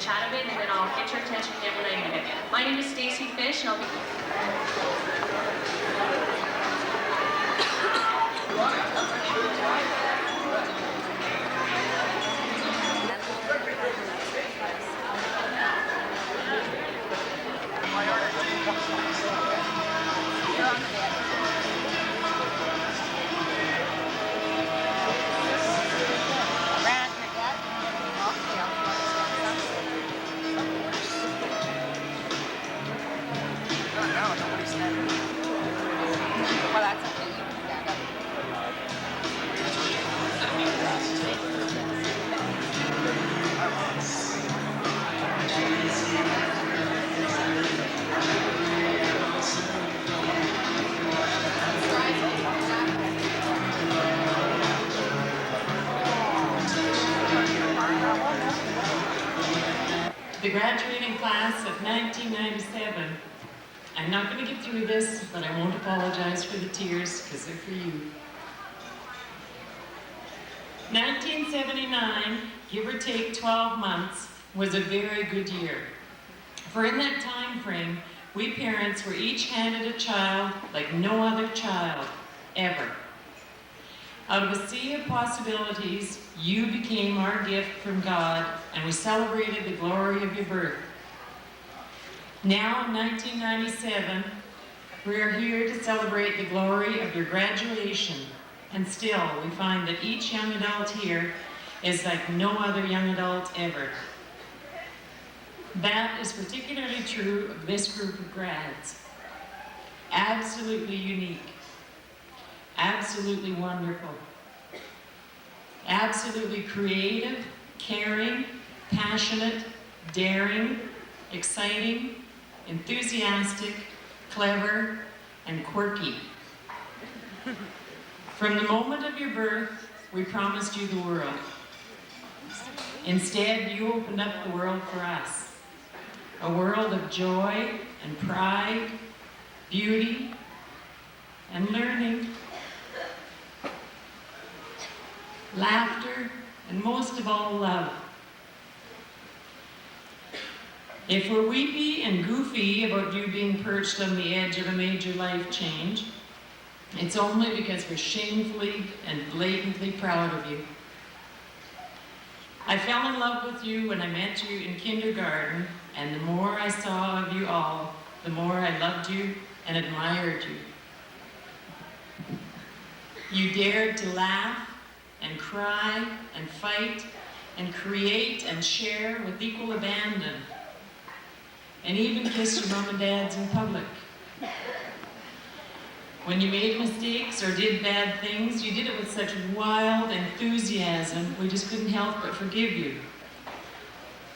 chat a bit, and then I'll get your attention again when I need it. My name is Stacy Fish, and I'll be... The graduating class of 1997. I'm not going to get through this, but I won't apologize for the tears, because they're for you. 1979, give or take 12 months, was a very good year. For in that time frame, we parents were each handed a child like no other child, ever. Out of a sea of possibilities, you became our gift from God, and we celebrated the glory of your birth. Now in 1997, we are here to celebrate the glory of your graduation, and still we find that each young adult here is like no other young adult ever. That is particularly true of this group of grads. Absolutely unique. Absolutely wonderful. Absolutely creative, caring, passionate, daring, exciting, enthusiastic, clever, and quirky. From the moment of your birth, we promised you the world. Instead, you opened up the world for us. A world of joy and pride, beauty, and learning. Laughter, and most of all, love. If we're weepy and goofy about you being perched on the edge of a major life change, it's only because we're shamefully and blatantly proud of you. I fell in love with you when I met you in kindergarten, and the more I saw of you all, the more I loved you and admired you. You dared to laugh and cry and fight and create and share with equal abandon, and even kiss your mom and dads in public. When you made mistakes or did bad things, you did it with such wild enthusiasm, we just couldn't help but forgive you.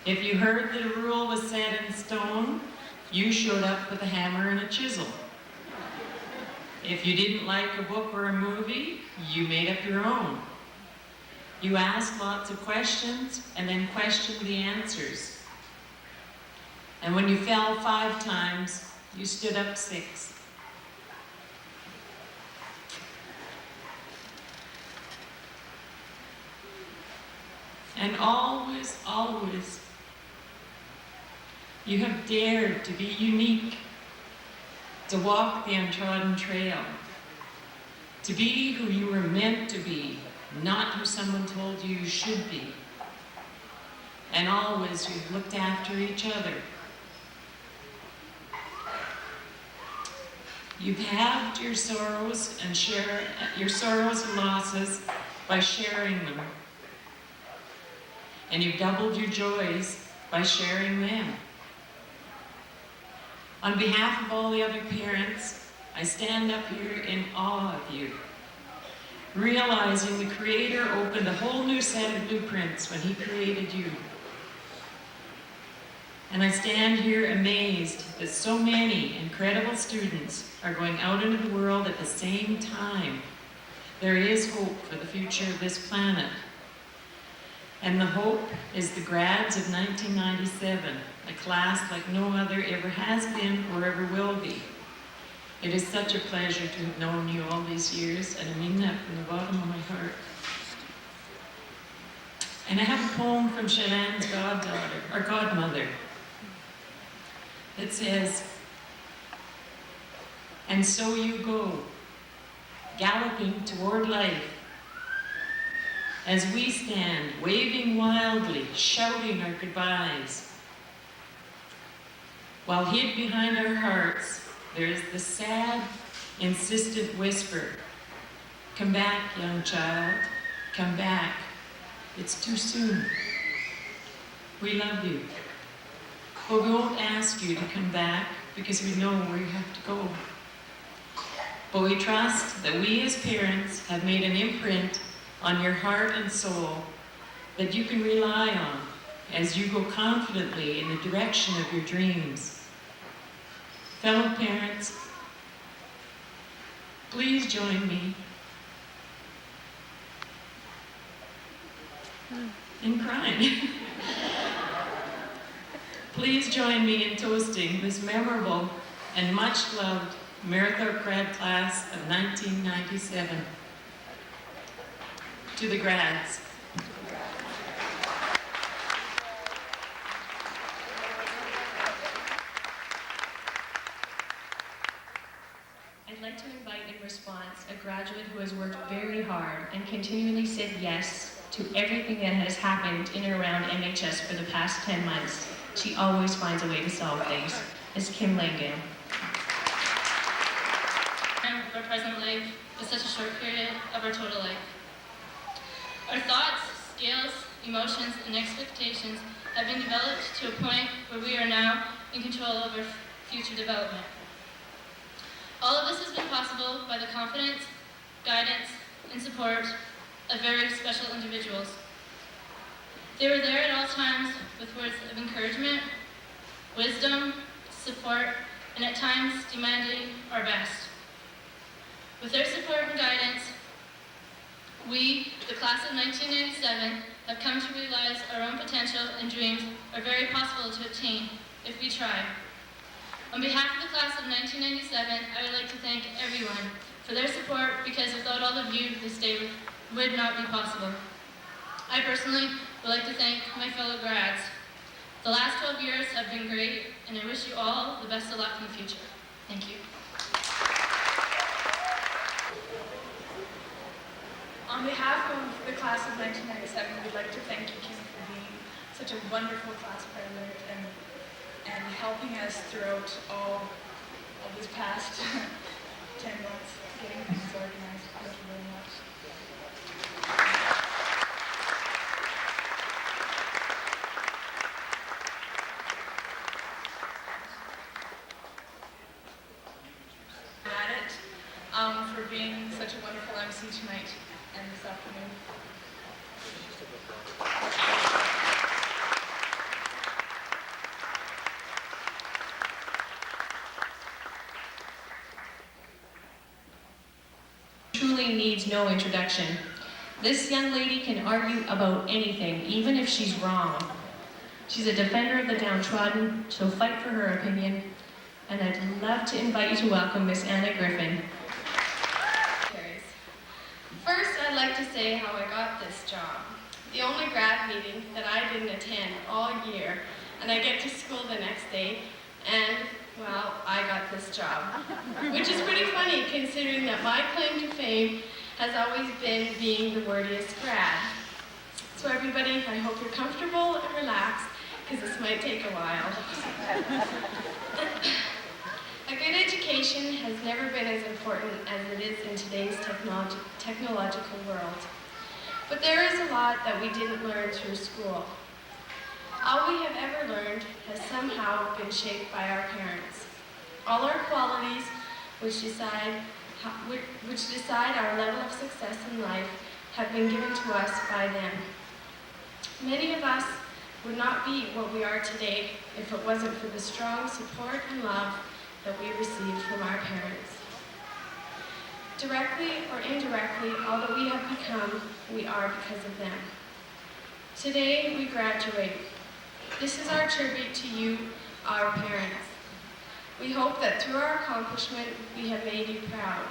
If you heard that a rule was set in stone, you showed up with a hammer and a chisel. If you didn't like a book or a movie, you made up your own. You asked lots of questions and then questioned the answers. And when you fell 5 times, you stood up 6. And always, always, you have dared to be unique, to walk the untrodden trail, to be who you were meant to be, not who someone told you you should be. And always you've looked after each other. You've halved your sorrows and losses by sharing them. And you've doubled your joys by sharing them. On behalf of all the other parents, I stand up here in awe of you, realizing the Creator opened a whole new set of blueprints when He created you. And I stand here amazed that so many incredible students are going out into the world at the same time. There is hope for the future of this planet. And the hope is the grads of 1997, a class like no other ever has been or ever will be. It is such a pleasure to have known you all these years, and I mean that from the bottom of my heart. And I have a poem from Shannon's goddaughter, or godmother, that says, "And so you go, galloping toward life, as we stand, waving wildly, shouting our goodbyes. While hid behind our hearts, there is the sad, insistent whisper, 'Come back, young child, come back. It's too soon. We love you. But we won't ask you to come back because we know where you have to go. But we trust that we as parents have made an imprint on your heart and soul that you can rely on as you go confidently in the direction of your dreams. Fellow parents, please join me in crying. Please join me in toasting this memorable and much loved Meritor Grad class of 1997. To the grads. I'd like to invite in response a graduate who has worked very hard and continually said yes to everything that has happened in and around MHS for the past 10 months. She always finds a way to solve things. Ms. Kim Langdale. Our present life is such a short period of our total life. Our thoughts, skills, emotions, and expectations have been developed to a point where we are now in control of our future development. All of this has been possible by the confidence, guidance, and support of very special individuals. They were there at all times with words of encouragement, wisdom, support, and at times demanding our best. With their support and guidance, we, the class of 1997, have come to realize our own potential and dreams are very possible to obtain if we try. On behalf of the class of 1997, I would like to thank everyone for their support because without all of you, this day would not be possible. I personally would like to thank my fellow grads. The last 12 years have been great, and I wish you all the best of luck in the future. Thank you. On behalf of the class of 1997, we'd like to thank you, Kim, for being such a wonderful class president and helping us throughout all of this past 10 months, getting things organized. Thank you very much. At it, for being such a wonderful MC tonight and this afternoon. Truly needs no introduction. This young lady can argue about anything, even if she's wrong. She's a defender of the downtrodden. She'll fight for her opinion. And I'd love to invite you to welcome Miss Anna Griffin. First, I'd like to say how I got this job. The only grad meeting that I didn't attend all year, and I get to school the next day, and, well, I got this job. Which is pretty funny, considering that my claim to fame has always been being the wordiest grad. So everybody, I hope you're comfortable and relaxed, because this might take a while. A good education has never been as important as it is in today's technological world. But there is a lot that we didn't learn through school. All we have ever learned has somehow been shaped by our parents. All our qualities which decide our level of success in life have been given to us by them. Many of us would not be what we are today if it wasn't for the strong support and love that we received from our parents. Directly or indirectly, all that we have become, we are because of them. Today, we graduate. This is our tribute to you, our parents. We hope that through our accomplishment, we have made you proud.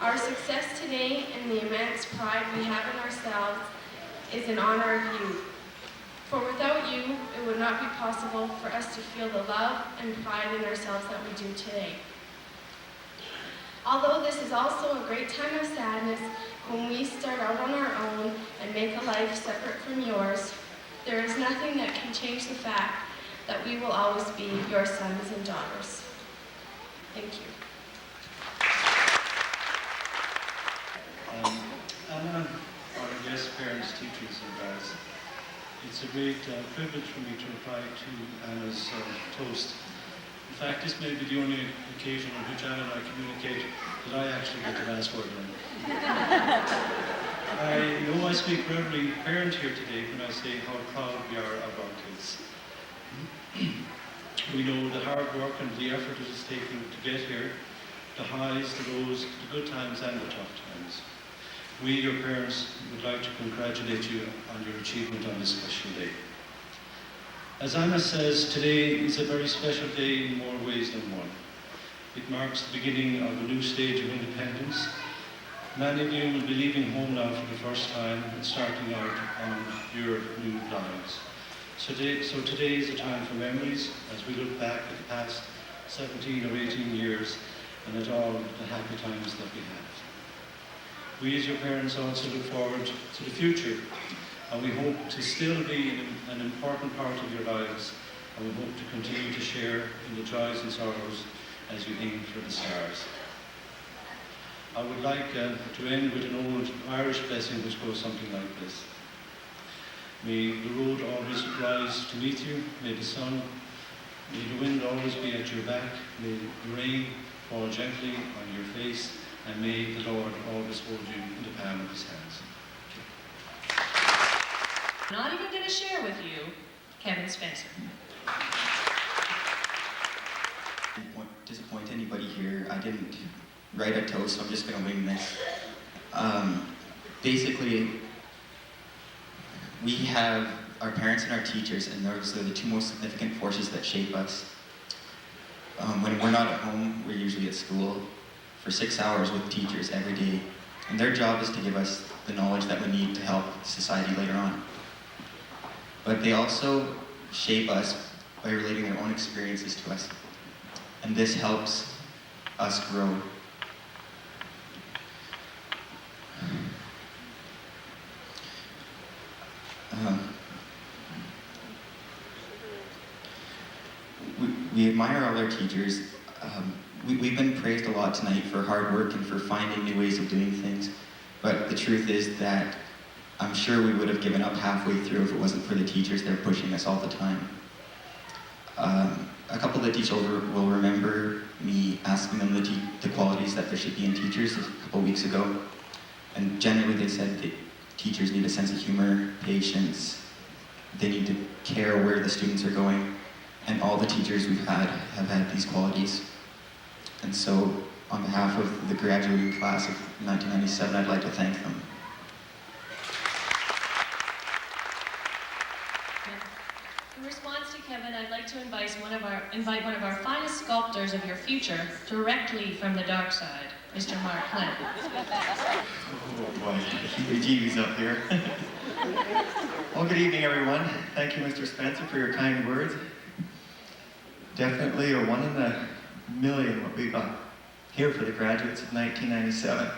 Our success today and the immense pride we have in ourselves is in honor of you. For without you, it would not be possible for us to feel the love and pride in ourselves that we do today. Although this is also a great time of sadness when we start out on our own and make a life separate from yours, there is nothing that can change the fact that we will always be your sons and daughters. Thank you. Anna, our guest parents, teachers, and guys, it's a great privilege for me to reply to Anna's toast. In fact, this may be the only occasion on which Anna and I communicate that I actually get the last word on. I know I speak for every parent here today when I say how proud we are of our kids. We know the hard work and the effort it has taken to get here, the highs, the lows, the good times and the tough times. We, your parents, would like to congratulate you on your achievement on this special day. As Anna says, today is a very special day in more ways than one. It marks the beginning of a new stage of independence. Many of you will be leaving home now for the first time and starting out on your new lives. So today is a time for memories as we look back at the past 17 or 18 years and at all the happy times that we had. We as your parents also look forward to the future, and we hope to still be an important part of your lives, and we hope to continue to share in the joys and sorrows as you aim for the stars. I would like to end with an old Irish blessing which goes something like this. May the road always rise to meet you, may the sun, may the wind always be at your back, may the rain fall gently on your face, and may the Lord always hold you in the palm of his hands. I'm not even going to share with you Kevin Spencer. Disappoint anybody here. I didn't write a toast, so I'm just going to wing this. Basically, we have our parents and our teachers, and those are the two most significant forces that shape us. When we're not at home, we're usually at school for 6 hours with teachers every day, and their job is to give us the knowledge that we need to help society later on. But they also shape us by relating their own experiences to us, and this helps us grow. We admire all our teachers. We've been praised a lot tonight for hard work and for finding new ways of doing things, but the truth is that I'm sure we would have given up halfway through if it wasn't for the teachers. They're pushing us all the time. A couple of the teachers will remember me asking them the qualities that there should be in teachers a couple of weeks ago, and generally they said that teachers need a sense of humor, patience, they need to care where the students are going, and all the teachers we've had have had these qualities. And so, on behalf of the graduating class of 1997, I'd like to thank them. In response to Kevin, I'd like to invite one of our finest sculptors of your future directly from the dark side, Mr. Mark Clem. Oh boy, heebie-jeebies up here. Well, good evening, everyone. Thank you, Mr. Spencer, for your kind words. Definitely a 1 in a million what we got here for the graduates of 1997. It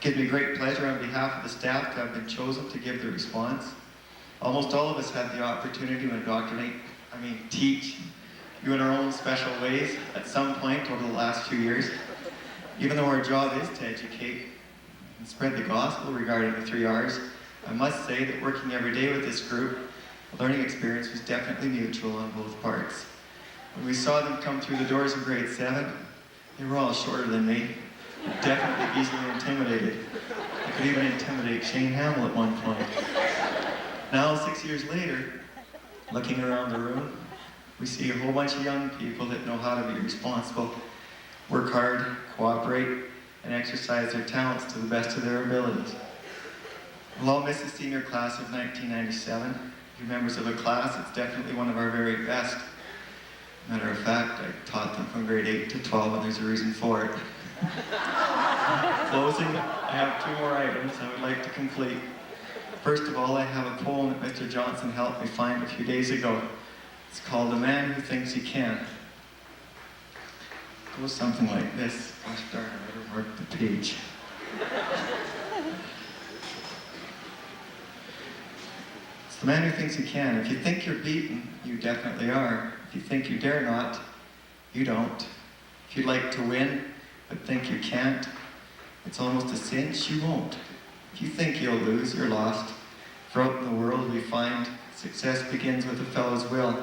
gives me great pleasure on behalf of the staff to have been chosen to give the response. Almost all of us had the opportunity to indoctrinate, teach you in our own special ways at some point over the last few years. Even though our job is to educate and spread the gospel regarding the 3 R's, I must say that working every day with this group, the learning experience was definitely mutual on both parts. When we saw them come through the doors in grade 7, they were all shorter than me, definitely easily intimidated. I could even intimidate Shane Hamill at one point. Now, 6 years later, looking around the room, we see a whole bunch of young people that know how to be responsible, work hard, cooperate, and exercise their talents to the best of their abilities. We'll all miss the senior class of 1997. You're members of a class that's definitely one of our very best. Matter of fact, I taught them from grade 8 to 12, and there's a reason for it. Closing, I have 2 more items I would like to complete. First of all, I have a poem that Mr. Johnson helped me find a few days ago. It's called "The Man Who Thinks He Can." It goes something like this. Gosh darn, I better mark the page. It's the man who thinks he can. If you think you're beaten, you definitely are. If you think you dare not, you don't. If you'd like to win, but think you can't, it's almost a cinch you won't. If you think you'll lose, you're lost. For out in the world we find success begins with a fellow's will.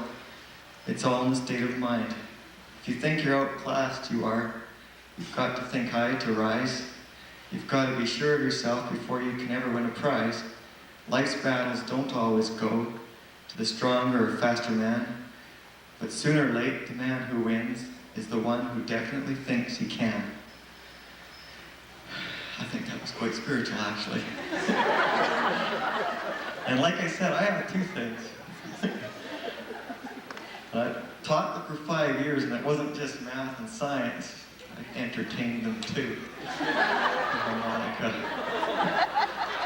It's all in the state of mind. If you think you're outclassed, you are. You've got to think high to rise. You've got to be sure of yourself before you can ever win a prize. Life's battles don't always go to the stronger or faster man, but sooner or late, the man who wins is the one who definitely thinks he can. I think that was quite spiritual, actually. And like I said, I have two things. I taught them for 5 years, and it wasn't just math and science. I entertained them too. Harmonica.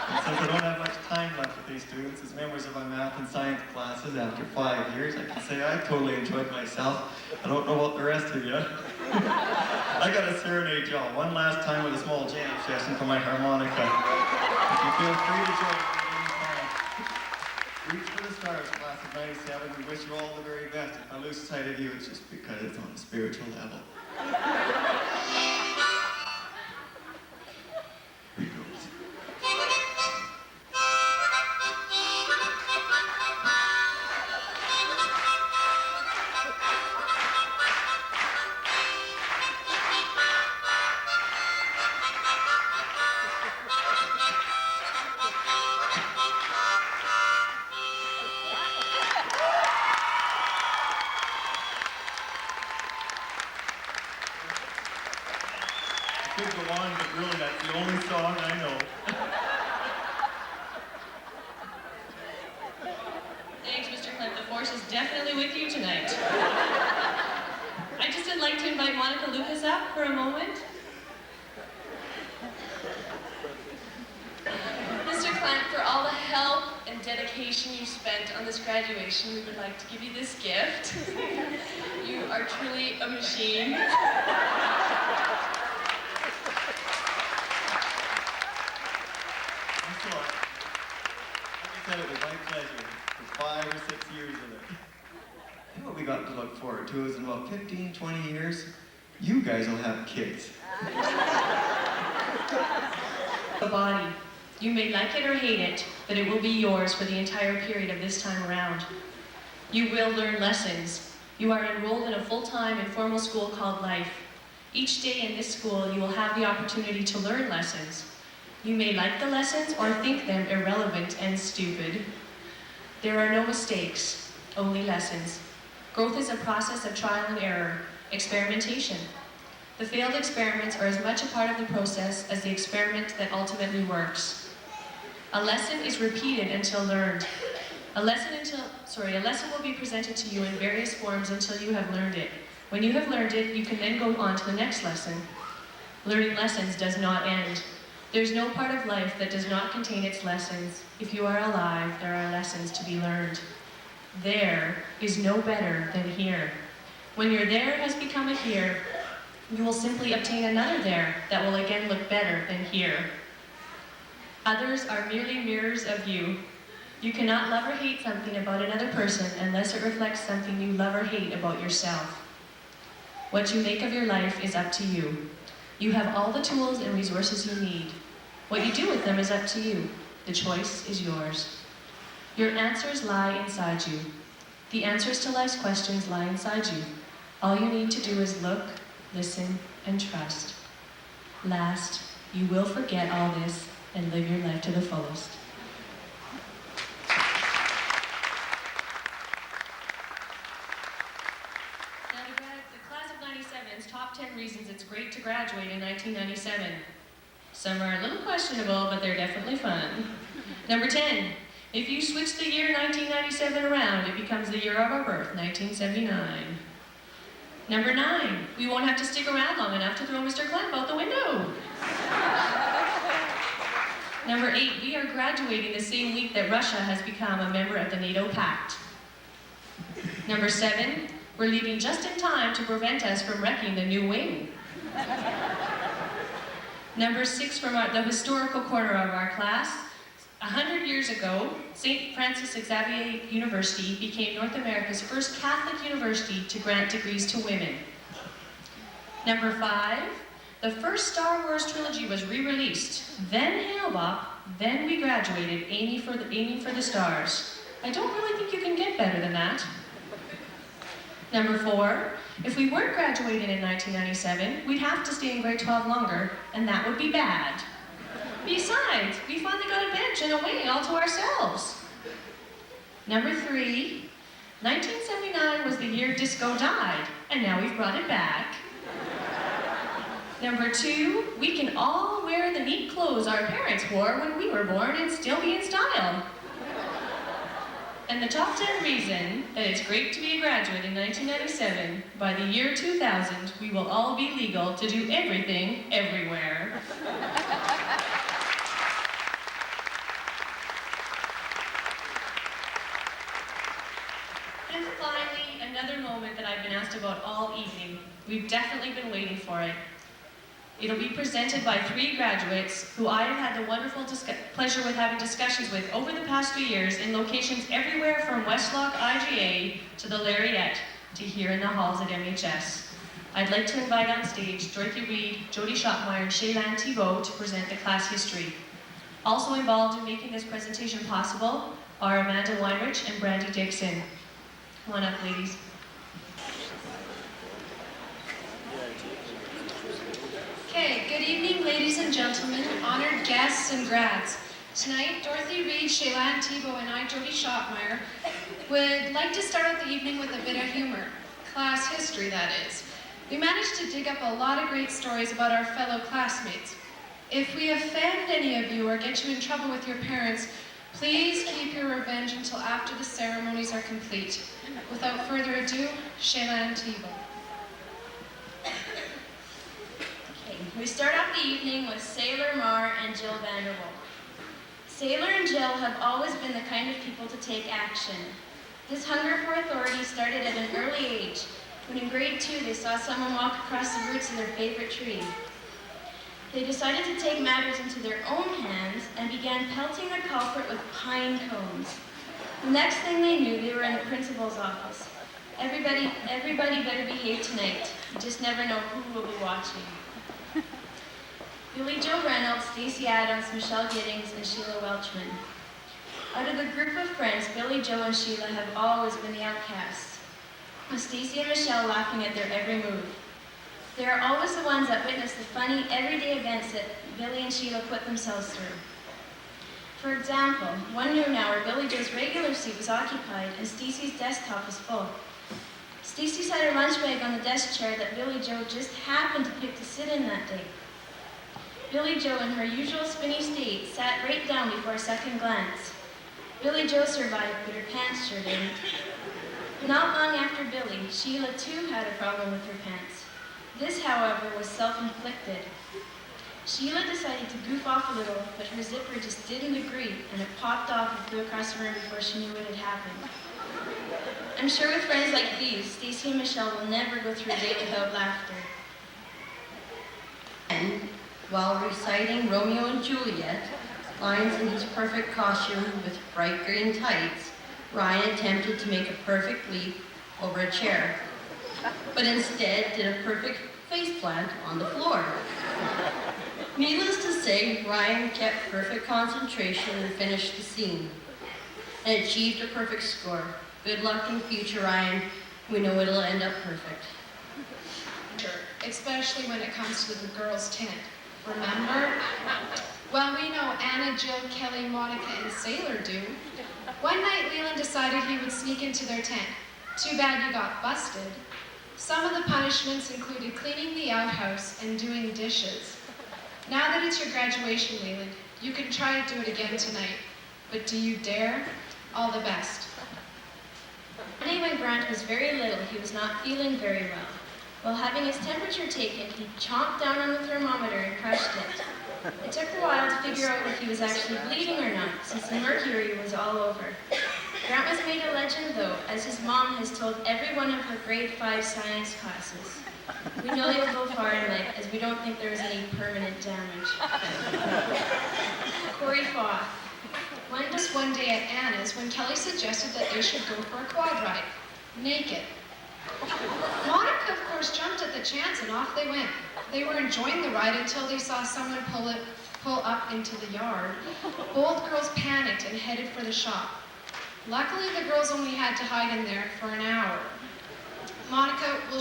And since I don't have much time left with these students, as members of my math and science classes after 5 years, I can say I totally enjoyed myself. I don't know about the rest of you. I got to serenade y'all one last time with a small jam session for my harmonica. If you feel free to join me at any time. Reach for the stars, class of 97. We wish you all the very best. If I lose sight of you, it's just because it's on a spiritual level. Here goes. I could go on, but really that's the only song I know. Thanks, Mr. Clint. The force is definitely with you tonight. I just would like to invite Monica Lucas up for a moment. Mr. Clint, for all the help and dedication you spent on this graduation, we would like to give you this gift. You are truly a machine. Thanks a lot. Like I said, it was my pleasure for 5 or 6 years of it. You know what we got to look forward to is in about 15, 20 years, you guys will have kids. A body. You may like it or hate it, but it will be yours for the entire period of this time around. You will learn lessons. You are enrolled in a full-time informal school called life. Each day in this school, you will have the opportunity to learn lessons. You may like the lessons or think them irrelevant and stupid. There are no mistakes, only lessons. Growth is a process of trial and error, experimentation. The failed experiments are as much a part of the process as the experiment that ultimately works. A lesson is repeated until learned. A lesson will be presented to you in various forms until you have learned it. When you have learned it, you can then go on to the next lesson. Learning lessons does not end. There's no part of life that does not contain its lessons. If you are alive, there are lessons to be learned. There is no better than here. When your there has become a here, you will simply obtain another there that will again look better than here. Others are merely mirrors of you. You cannot love or hate something about another person unless it reflects something you love or hate about yourself. What you make of your life is up to you. You have all the tools and resources you need. What you do with them is up to you. The choice is yours. Your answers lie inside you. The answers to life's questions lie inside you. All you need to do is look, listen, and trust. Last, you will forget all this and live your life to the fullest. Now, the class of 97's top 10 reasons it's great to graduate in 1997. Some are a little questionable, but they're definitely fun. Number 10, if you switch the year 1997 around, it becomes the year of our birth, 1979. Number 9, we won't have to stick around long enough to throw Mr. Clamp out the window. Number 8, we are graduating the same week that Russia has become a member of the NATO Pact. Number 7, we're leaving just in time to prevent us from wrecking the new wing. Number 6, from the historical corner of our class, 100 years ago, St. Francis Xavier University became North America's first Catholic university to grant degrees to women. Number 5, the first Star Wars trilogy was re-released, then Hale-Bopp, then we graduated, aiming for the stars. I don't really think you can get better than that. Number 4, if we weren't graduating in 1997, we'd have to stay in grade 12 longer, and that would be bad. Besides, we finally got a bench and a wing all to ourselves. Number 3, 1979 was the year disco died, and now we've brought it back. Number 2, we can all wear the neat clothes our parents wore when we were born and still be in style. And the top 10 reason that it's great to be a graduate in 1997, by the year 2000, we will all be legal to do everything, everywhere. And finally, another moment that I've been asked about all evening. We've definitely been waiting for it. It'll be presented by 3 graduates who I have had the wonderful pleasure with having discussions with over the past few years in locations everywhere from Westlock IGA to the Lariat to here in the halls at MHS. I'd like to invite on stage Dorothy Reed, Jody Schottmeyer, and Shaylan Thibault to present the class history. Also involved in making this presentation possible are Amanda Weinrich and Brandy Dixon. Come on up, ladies. Okay, good evening, ladies and gentlemen, honored guests and grads. Tonight, Dorothy Reed, Shaylan Thibault, and I, Jody Schottmeyer, would like to start out the evening with a bit of humor. Class history, that is. We managed to dig up a lot of great stories about our fellow classmates. If we offend any of you or get you in trouble with your parents, please keep your revenge until after the ceremonies are complete. Without further ado, Shaylan Thibault. We start off the evening with Sailor Mar and Jill Vanderwolf. Sailor and Jill have always been the kind of people to take action. This hunger for authority started at an early age, when in grade 2 they saw someone walk across the roots of their favorite tree. They decided to take matters into their own hands and began pelting the culprit with pine cones. The next thing they knew, they were in the principal's office. Everybody better behave tonight. You just never know who will be watching. Billy Joe Reynolds, Stacey Adams, Michelle Giddings, and Sheila Welchman. Out of the group of friends, Billy Joe and Sheila have always been the outcasts, with Stacey and Michelle laughing at their every move. They are always the ones that witness the funny, everyday events that Billy and Sheila put themselves through. For example, one noon hour, Billy Joe's regular seat was occupied and Stacey's desktop was full. Stacey set her lunch bag on the desk chair that Billy Joe just happened to pick to sit in that day. Billy Joe, in her usual spinny state, sat right down before a second glance. Billy Joe survived, but her pants sure didn't. Not long after Billy, Sheila too had a problem with her pants. This, however, was self-inflicted. Sheila decided to goof off a little, but her zipper just didn't agree, and it popped off and flew across the room before she knew what had happened. I'm sure with friends like these, Stacey and Michelle will never go through a day without laughter. And while reciting Romeo and Juliet, lines in his perfect costume with bright green tights, Ryan attempted to make a perfect leap over a chair, but instead did a perfect faceplant on the floor. Needless to say, Ryan kept perfect concentration and finished the scene, and achieved a perfect score. Good luck in future, Ryan. We know it'll end up perfect. Especially when it comes to the girls' tent. Remember? Well, we know Anna, Jill, Kelly, Monica, and Sailor do. One night, Leland decided he would sneak into their tent. Too bad you got busted. Some of the punishments included cleaning the outhouse and doing dishes. Now that it's your graduation, Leland, you can try to do it again tonight. But do you dare? All the best. One day when Grant was very little, he was not feeling very well. While having his temperature taken, he chomped down on the thermometer and crushed it. It took a while to figure out if he was actually bleeding or not, since the mercury was all over. Grant was made a legend, though, as his mom has told every one of her grade 5 science classes. We know you'll go far in life, as we don't think there was any permanent damage. Corey Foth. One day at Anna's when Kelly suggested that they should go for a quad ride, naked. Monica, of course, jumped at the chance and off they went. They were enjoying the ride until they saw someone pull up into the yard. Both girls panicked and headed for the shop. Luckily, the girls only had to hide in there for an hour. Monica, we're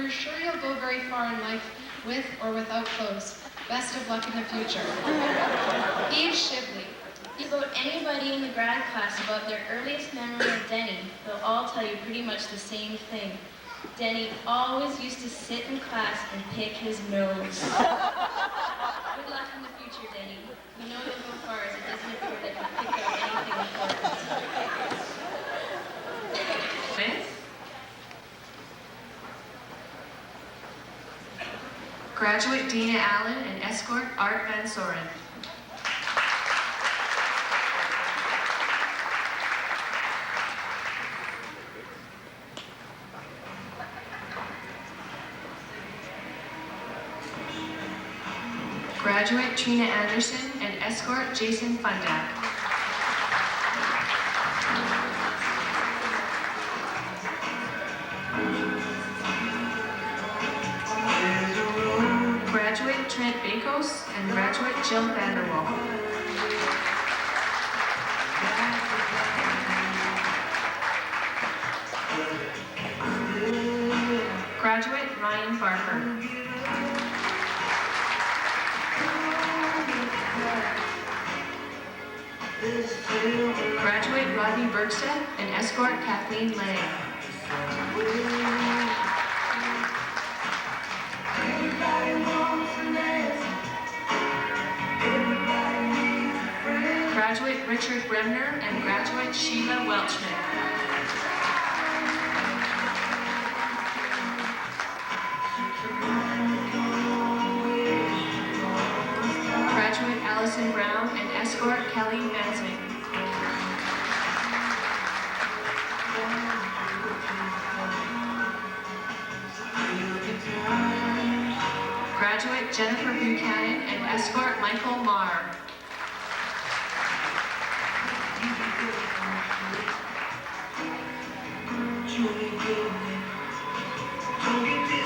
sure you'll go very far in life with or without clothes. Best of luck in the future. Eve Shibley. About anybody in the grad class about their earliest memory of Denny, they'll all tell you pretty much the same thing. Denny always used to sit in class and pick his nose. Good luck in the future, Denny. We know you'll go far, as it doesn't appear that you picked out anything important. Graduate Dina Allen and escort Art Van Soren. Graduate Trina Anderson and escort Jason Fundak. Graduate Trent Bakos and graduate Jill Vanderwall. Graduate Ryan Barker. Graduate Rodney Bergstead and escort Kathleen Lang. Graduate Richard Bremner and graduate Sheila Welchman. Graduate Allison Brown and escort Kelly Bensing. Graduate Jennifer Buchanan and escort Michael Marr.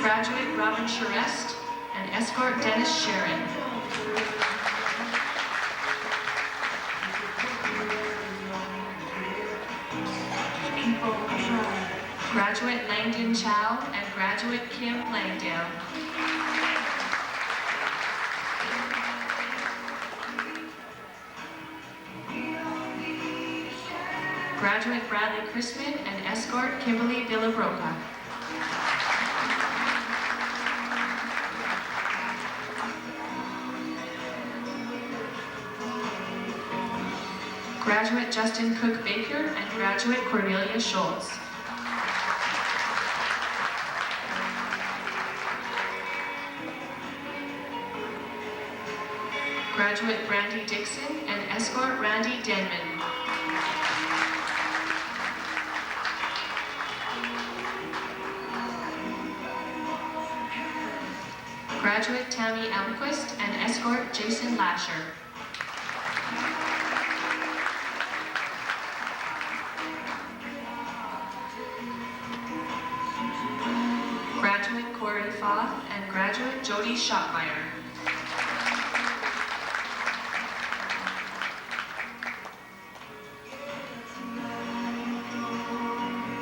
Graduate Robin Charest and escort Dennis Sharon. Graduate Langdon Chow and graduate Kim Langdale. Graduate Bradley Chrisman and escort Kimberly Villabroca. Graduate Justin Cook Baker and graduate Cornelia Schultz. Graduate Brandy Dixon and escort Randy Denman. Graduate Tammy Almquist and escort Jason Lasher. Graduate Corey Foth and graduate Jody Schottmeyer.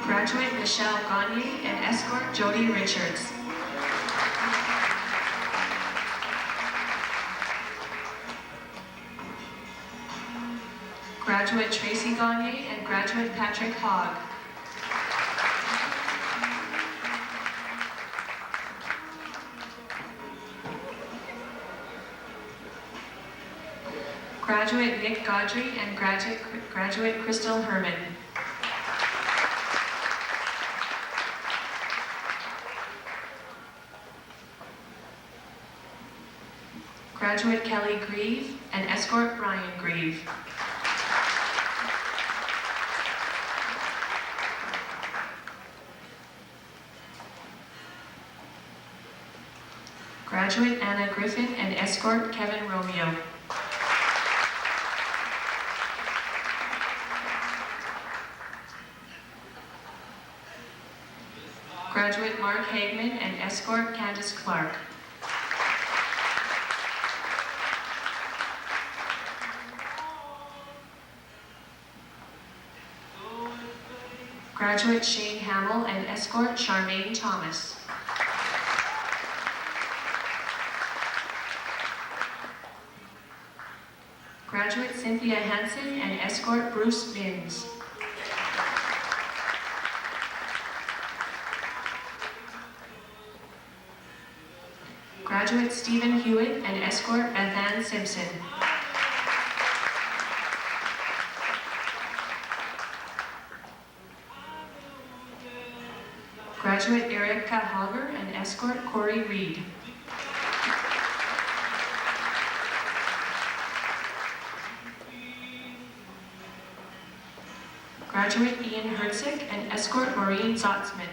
Graduate Michelle Gagne and escort Jody Richards. Graduate Tracy Gagne and graduate Patrick Hogg. Graduate Nick Gaudry and graduate Crystal Herman. Graduate Kelly Grieve and escort Brian Grieve. Graduate Anna Griffin and escort Kevin Romeo. Graduate Mark Hagman and escort Candace Clark. Graduate Shane Hamill and escort Charmaine Thomas. Graduate Cynthia Hansen and escort Bruce Binns. Graduate Stephen Hewitt and escort Bethann Simpson. Graduate Erica Hogger and escort Corey Reed. Graduate Ian Hertzik and escort Maureen Zotzman.